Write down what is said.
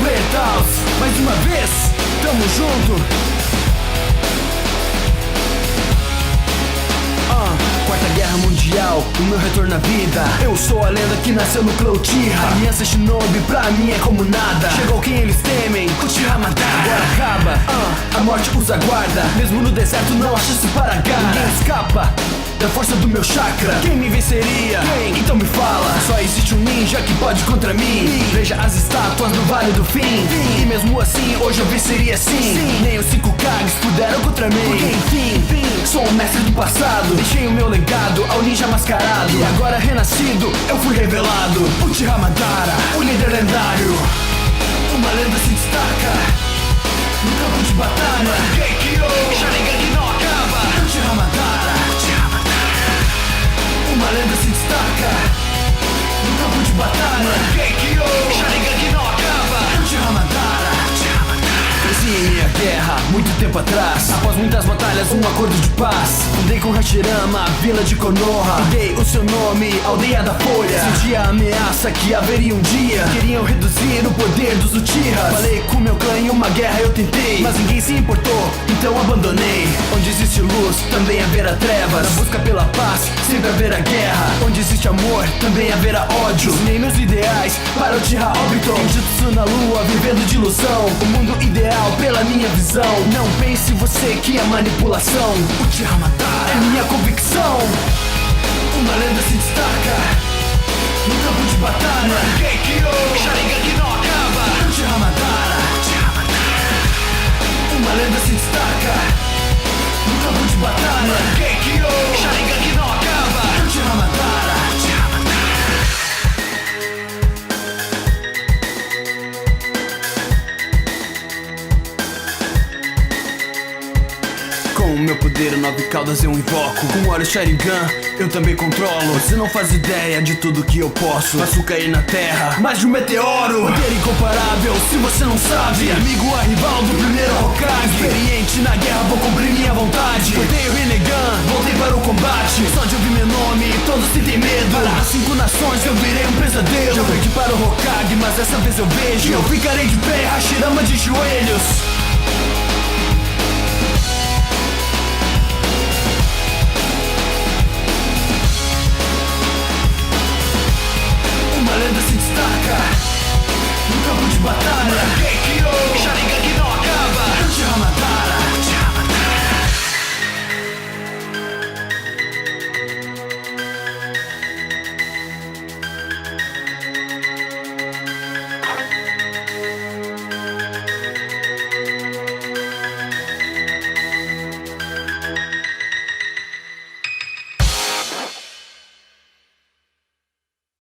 Letals, mais uma vez, tamo junto. Quarta Guerra Mundial, o meu retorno à vida. Eu sou a lenda que nasceu no clã Uchiha. Aliança Shinobi pra mim é como nada. Chegou quem eles temem, Uchiha Madara. Agora acaba, a morte os aguarda. Mesmo no deserto não há chance para Gaara. Ninguém escapa da força do meu chakra. Quem me venceria? Quem? Então me fala. Só existe um ninja que pode contra mim. Veja as estátuas do Vale do Fim. E mesmo assim, hoje eu venceria sim. Nem os 5 Kages puderam contra mim. Porque enfim, sou um mestre do passado. Deixei o meu legado ao ninja mascarado. E agora renascido, eu fui revelado. Uchiha Madara, o líder lendário. Uma lenda se destaca no campo de batalha. Genkyo, Sharingan que não acaba. Uchiha Madara, uma lenda se destaca no campo de batalha. Genkyo, Sharingan que não acaba. Uchiha Madara. Cresci em minha guerra, muito tempo atrás. Após muitas batalhas, um acordo de paz. Fundei com Hashirama, vila de Konoha. Dei o seu nome, aldeia da Folha. Senti a ameaça que haveria um dia. Queriam reduzir o poder dos Uchihas. Falei com meu clã em uma guerra eu tentei, mas ninguém se importou, então abandonei. Onde existe luz, também haverá trevas. Na busca pela paz, sempre haverá guerra. Onde existe amor, também haverá ódio. Ensinei meus ideais para Uchiha Obito. Genjutsu na lua, vivendo de ilusão. O mundo ideal pela minha visão. Não pense você que é manipulação. Uchiha Madara é minha convicção. Uma lenda se destaca no campo de batalha. Genkyo, Sharingan que não acaba. Uchiha Madara. Uma lenda se destaca no campo de batalha. Genkyo, Sharingan que não acaba. Uchiha Madara. Com o meu poder, 9 caudas eu invoco. Com o Oro Sharingan, eu também controlo. Você não faz ideia de tudo que eu posso. Faço cair na terra mais de um meteoro. Poder incomparável, se você não sabe. Amigo a rival do primeiro Hokage. Experiente na guerra, vou cumprir minha vontade. Cortei o Rinnegan, voltei para o combate. Só de ouvir meu nome, todos sentem medo. Para as 5 nações eu virei um pesadelo. Já perdi para o Hokage, mas dessa vez eu vejo. E eu ficarei de pé, Hashirama de joelhos.